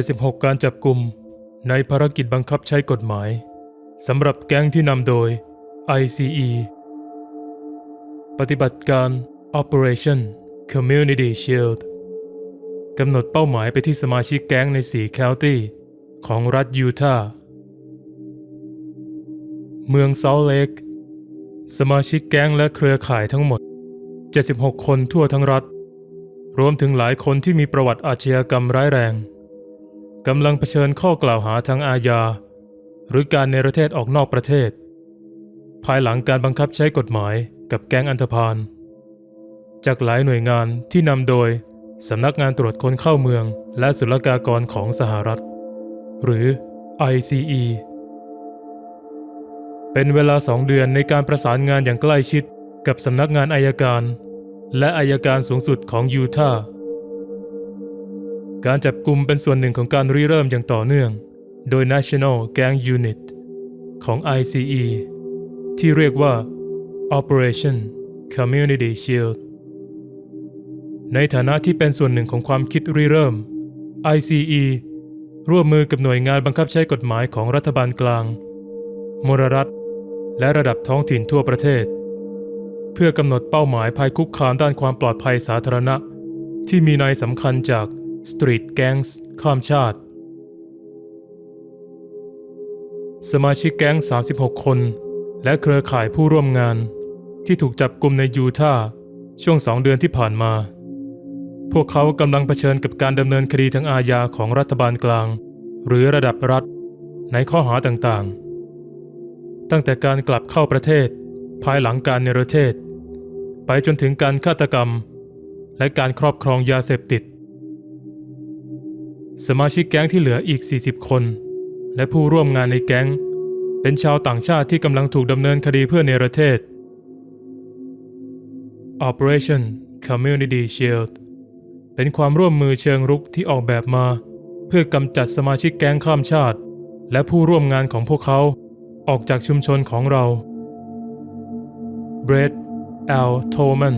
76การจับกุมในภารกิจบังคับใช้กฎหมายสำหรับแก๊งที่นำโดย ICE ปฏิบัติการ Operation Community Shield กำหนดเป้าหมายไปที่สมาชิกแก๊งใน4 County ของรัฐยูทาห์เมืองซอลต์เลคสมาชิกแก๊งและเครือข่ายทั้งหมด76คนทั่วทั้งรัฐรวมถึงหลายคนที่มีประวัติอาชญากรรมร้ายแรงกำลังเผชิญข้อกล่าวหาทางอาญาหรือการเนรเทศออกนอกประเทศภายหลังการบังคับใช้กฎหมายกับแก๊งอันธพาลจากหลายหน่วยงานที่นำโดยสำนักงานตรวจคนเข้าเมืองและศุลกากรของสหรัฐหรือ ICE เป็นเวลา2 เดือนในการประสานงานอย่างใกล้ชิดกับสำนักงานอัยการและอัยการสูงสุดของยูทาห์การจับกุมเป็นส่วนหนึ่งของการริเริ่มอย่างต่อเนื่องโดย National Gang Unit ของ ICE ที่เรียกว่า Operation Community Shield ในฐานะที่เป็นส่วนหนึ่งของความคิดริเริ่ม ICE ร่วมมือกับหน่วยงานบังคับใช้กฎหมายของรัฐบาลกลางมลรัฐและระดับท้องถิ่นทั่วประเทศเพื่อกำหนดเป้าหมายภัยคุกคามด้านความปลอดภัยสาธารณะที่มีนัยสำคัญจาก Street Gangs ข้ามชาติสมาชิกแก๊ง36 คนและเครือข่ายผู้ร่วมงานที่ถูกจับกุมในยูทาห์ช่วง2 เดือนที่ผ่านมาพวกเขากำลังเผชิญกับการดำเนินคดีทางอาญาของรัฐบาลกลางหรือระดับรัฐในข้อหาต่างๆตั้งแต่การกลับเข้าประเทศภายหลังการเนรเทศไปจนถึงการฆาตกรรมและการครอบครองยาเสพติดสมาชิกแก๊งที่เหลืออีก40 คนและผู้ร่วมงานในแก๊งเป็นชาวต่างชาติที่กำลังถูกดำเนินคดีเพื่อเนรเทศ Operation Community Shield เป็นความร่วมมือเชิงรุกที่ออกแบบมาเพื่อกำจัดสมาชิกแก๊งข้ามชาติและผู้ร่วมงานของพวกเขาออกจากชุมชนของเราเบรด แอล โทแมน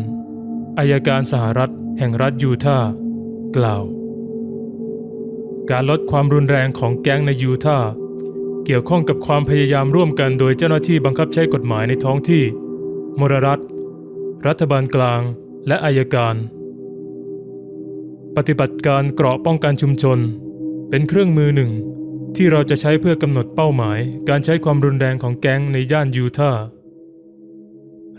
อัยการสหรัฐแห่งรัฐยูทาห์กล่าวการลดความรุนแรงของแก๊งในยูทาห์เกี่ยวข้องกับความพยายามร่วมกันโดยเจ้าหน้าที่บังคับใช้กฎหมายในท้องที่มลรัฐรัฐบาลกลางและอัยการปฏิบัติการเกราะป้องกันชุมชนเป็นเครื่องมือหนึ่งที่เราจะใช้เพื่อกำหนดเป้าหมายการใช้ความรุนแรงของแก๊งในย่านยูทาห์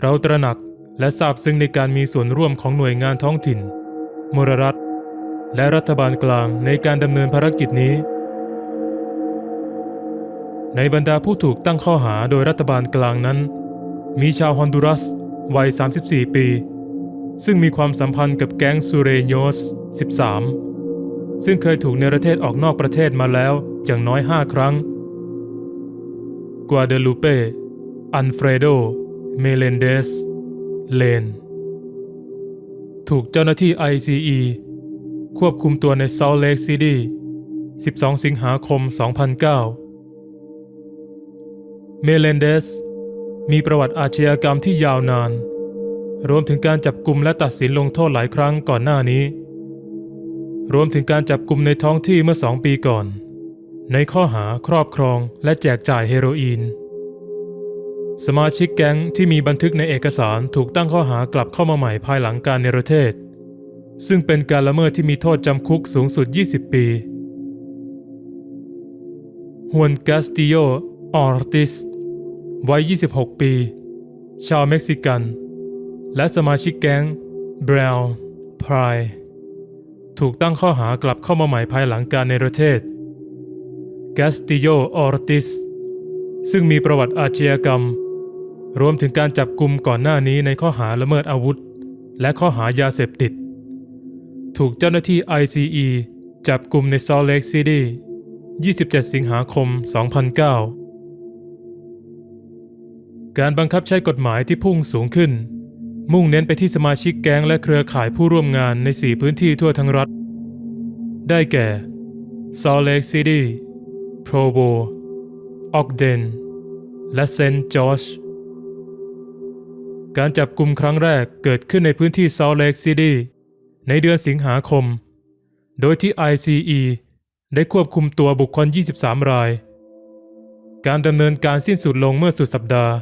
เราตระหนักและซาบซึ้งในการมีส่วนร่วมของหน่วยงานท้องถิ่นมลรัฐและรัฐบาลกลางในการดำเนินภารกิจนี้ในบรรดาผู้ถูกตั้งข้อหาโดยรัฐบาลกลางนั้นมีชาวฮอนดูรัสวัย34 ปีซึ่งมีความสัมพันธ์กับแก๊งซูเรโญส13ซึ่งเคยถูกเนรเทศออกนอกประเทศมาแล้วอย่างน้อย5 ครั้งกัวเดลูเปอันเฟรโดเมเลนเดสเลนถูกเจ้าหน้าที่ ICE ควบคุมตัวในซอลต์เลคซิตี้12 สิงหาคม 2009เมเลนเดสมีประวัติอาชญากรรมที่ยาวนานรวมถึงการจับกุมและตัดสินลงโทษหลายครั้งก่อนหน้านี้รวมถึงการจับกุมในท้องที่เมื่อ2 ปีก่อนในข้อหาครอบครองและแจกจ่ายเฮโรอีนสมาชิกแก๊งที่มีบันทึกในเอกสารถูกตั้งข้อหากลับเข้ามาใหม่ภายหลังการเนรเทศซึ่งเป็นการละเมิดที่มีโทษจำคุกสูงสุด20 ปีฮวนกาสติโยออร์ติสวัย26 ปีชาวเม็กซิกันและสมาชิกแก๊งเบรลพรายถูกตั้งข้อหากลับเข้ามาใหม่ภายหลังการเนรเทศกาสติโยออร์ติสซึ่งมีประวัติอาชญากรรมรวมถึงการจับกุมก่อนหน้านี้ในข้อหาละเมิดอาวุธและข้อหายาเสพติดถูกเจ้าหน้าที่ ICE จับกุมในซอลต์เลคซิตี้27 สิงหาคม 2009การบังคับใช้กฎหมายที่พุ่งสูงขึ้นมุ่งเน้นไปที่สมาชิกแก๊งและเครือข่ายผู้ร่วมงานใน4 พื้นที่ทั่วทั้งรัฐได้แก่ซอลต์เลคซิตี้โพรโวออกเดนและเซนต์จอร์จการจับกุมครั้งแรกเกิดขึ้นในพื้นที่ซอลต์เลคซิตี้ในเดือนสิงหาคมโดยที่ ICE ได้ควบคุมตัวบุคคล 23 รายการดำเนินการสิ้นสุดลงเมื่อสุดสัปดาห์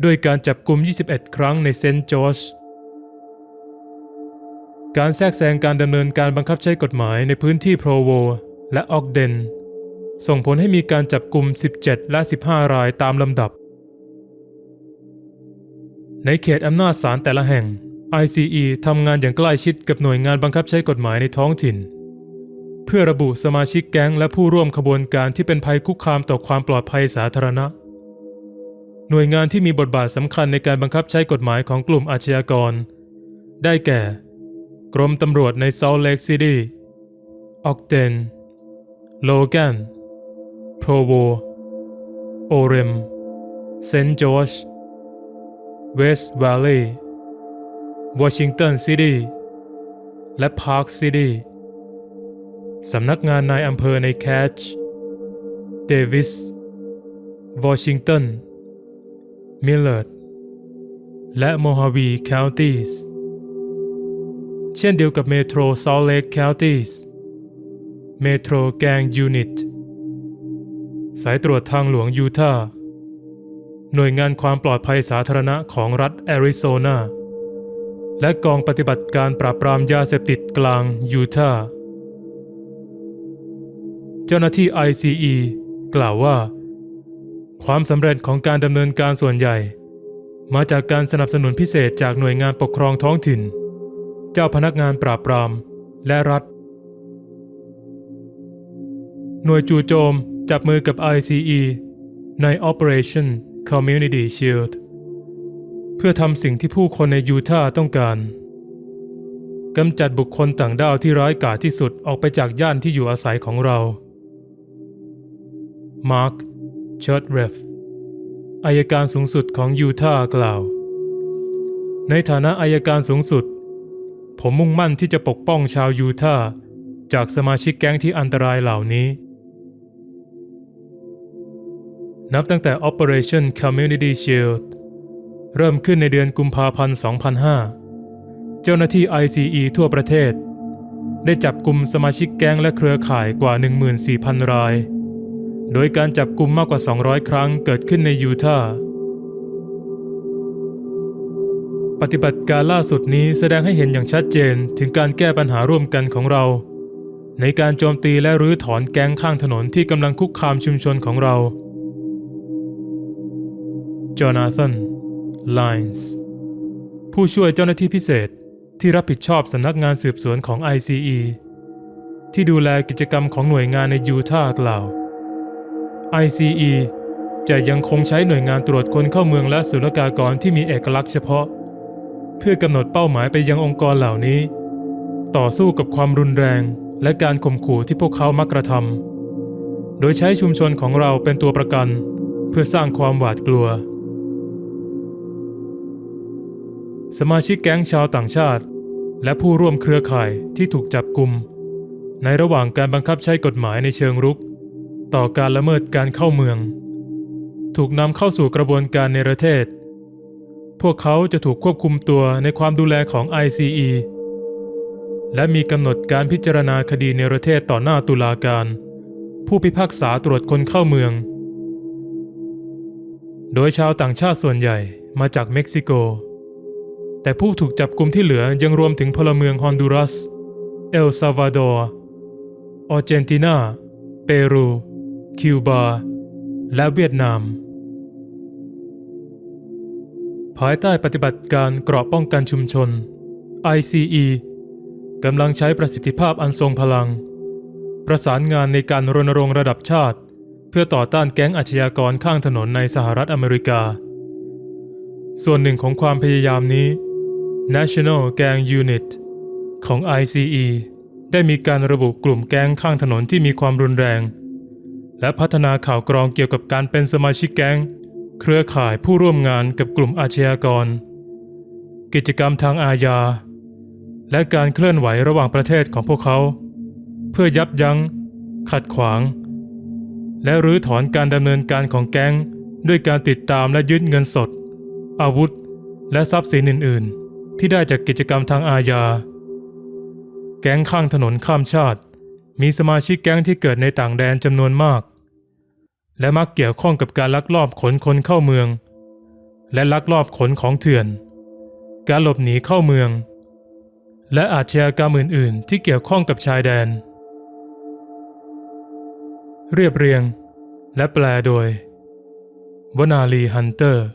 ด้วยการจับกุม 21 ครั้งในเซนต์จอร์จการแทรกแซงการดำเนินการบังคับใช้กฎหมายในพื้นที่โพรโวและออกเดนส่งผลให้มีการจับกุม 17 และ 15 รายตามลำดับในเขตอำนาจศาลแต่ละแห่ง ICE ทำงานอย่างใกล้ชิดกับหน่วยงานบังคับใช้กฎหมายในท้องถิ่นเพื่อระบุสมาชิกแก๊งและผู้ร่วมขบวนการที่เป็นภัยคุกคามต่อความปลอดภัยสาธารณะหน่วยงานที่มีบทบาทสำคัญในการบังคับใช้กฎหมายของกลุ่มอาชญากรได้แก่กรมตำรวจในซอลต์เลคซิตี้ออกเดนโลแกนโพรโวโอเรมเซนต์จอร์จเวสต์แวลลีย์วอชิงตันซิตี้และพาร์คซิตี้สำนักงานนายอำเภอในแคชเดวิสวอชิงตันมิลเลอร์ดและโมฮาวีเคานตี้สเช่นเดียวกับเมโทรซอลต์เลคเคานตี้สเมโทรแกงยูนิตสายตรวจทางหลวงยูทาห์หน่วยงานความปลอดภัยสาธารณะของรัฐแอริโซนาและกองปฏิบัติการปราบปรามยาเสพติดกลางยูทาห์เจ้าหน้าที่ ICE กล่าวว่าความสำเร็จของการดำเนินการส่วนใหญ่มาจากการสนับสนุนพิเศษจากหน่วยงานปกครองท้องถิ่นเจ้าพนักงานปราบปรามและรัฐหน่วยจู่โจมจับมือกับ ICE ใน Operation Community Shield เพื่อทำสิ่งที่ผู้คนในยูทาห์ต้องการกำจัดบุคคลต่างด้าวที่ร้ายกาจที่สุดออกไปจากย่านที่อยู่อาศัยของเรามาร์ค ชอตเรฟอัยการสูงสุดของยูทาห์กล่าวในฐานะอัยการสูงสุดผมมุ่งมั่นที่จะปกป้องชาวยูทาห์จากสมาชิกแก๊งที่อันตรายเหล่านี้นับตั้งแต่ Operation Community Shield เริ่มขึ้นในเดือนกุมภาพันธ์ 2005 เจ้าหน้าที่ ICE ทั่วประเทศได้จับกุมสมาชิกแก๊งและเครือข่ายกว่า 14,000 รายโดยการจับกุมมากกว่า 200 ครั้งเกิดขึ้นในยูทาห์ปฏิบัติการล่าสุดนี้แสดงให้เห็นอย่างชัดเจนถึงการแก้ปัญหาร่วมกันของเราในการโจมตีและรื้อถอนแก๊งข้างถนนที่กำลังคุกคามชุมชนของเราจอนาธาน ไลน์ส์ผู้ช่วยเจ้าหน้าที่พิเศษที่รับผิดชอบสำนักงานสืบสวนของ ICE ที่ดูแลกิจกรรมของหน่วยงานในยูทาห์กล่าว ICE จะยังคงใช้หน่วยงานตรวจคนเข้าเมืองและศุลกากรที่มีเอกลักษณ์เฉพาะเพื่อกำหนดเป้าหมายไปยังองค์กรเหล่านี้ต่อสู้กับความรุนแรงและการข่มขู่ที่พวกเขามักกระทำโดยใช้ชุมชนของเราเป็นตัวประกันเพื่อสร้างความหวาดกลัวสมาชิกแก๊งชาวต่างชาติและผู้ร่วมเครือข่ายที่ถูกจับกุมในระหว่างการบังคับใช้กฎหมายในเชิงรุกต่อการละเมิดการเข้าเมืองถูกนำเข้าสู่กระบวนการเนรเทศพวกเขาจะถูกควบคุมตัวในความดูแลของ ICE และมีกำหนดการพิจารณาคดีเนรเทศต่อหน้าตุลาการผู้พิพากษาตรวจคนเข้าเมืองโดยชาวต่างชาติส่วนใหญ่มาจากเม็กซิโกแต่ผู้ถูกจับกุมที่เหลือยังรวมถึงพลเมืองฮอนดูรัสเอลซัลวาดอร์อาร์เจนตินาเปรูคิวบาและเวียดนามภายใต้ปฏิบัติการเกราะป้องกันชุมชน ICE กำลังใช้ประสิทธิภาพอันทรงพลังประสานงานในการรณรงค์ระดับชาติเพื่อต่อต้านแก๊งอาชญากรข้างถนนในสหรัฐอเมริกาส่วนหนึ่งของความพยายามนี้ National Gang Unit ของ ICE ได้มีการระบุกลุ่มแก๊งข้างถนนที่มีความรุนแรงและพัฒนาข่าวกรองเกี่ยวกับการเป็นสมาชิกแก๊งเครือข่ายผู้ร่วมงานกับกลุ่มอาชญากรกิจกรรมทางอาญาและการเคลื่อนไหวระหว่างประเทศของพวกเขาเพื่อยับยั้งขัดขวางและรื้อถอนการดำเนินการของแก๊งด้วยการติดตามและยึดเงินสดอาวุธและทรัพย์สินอื่นๆที่ได้จากกิจกรรมทางอาญาแก๊งข้างถนนข้ามชาติ มีสมาชิกแก๊งที่เกิดในต่างแดนจำนวนมากและมักเกี่ยวข้องกับการลักลอบขนคนเข้าเมืองและลักลอบขนของเถื่อนการหลบหนีเข้าเมืองและอาชญากรรมอื่นๆที่เกี่ยวข้องกับชายแดนเรียบเรียงและแปลโดยวนาลีฮันเตอร์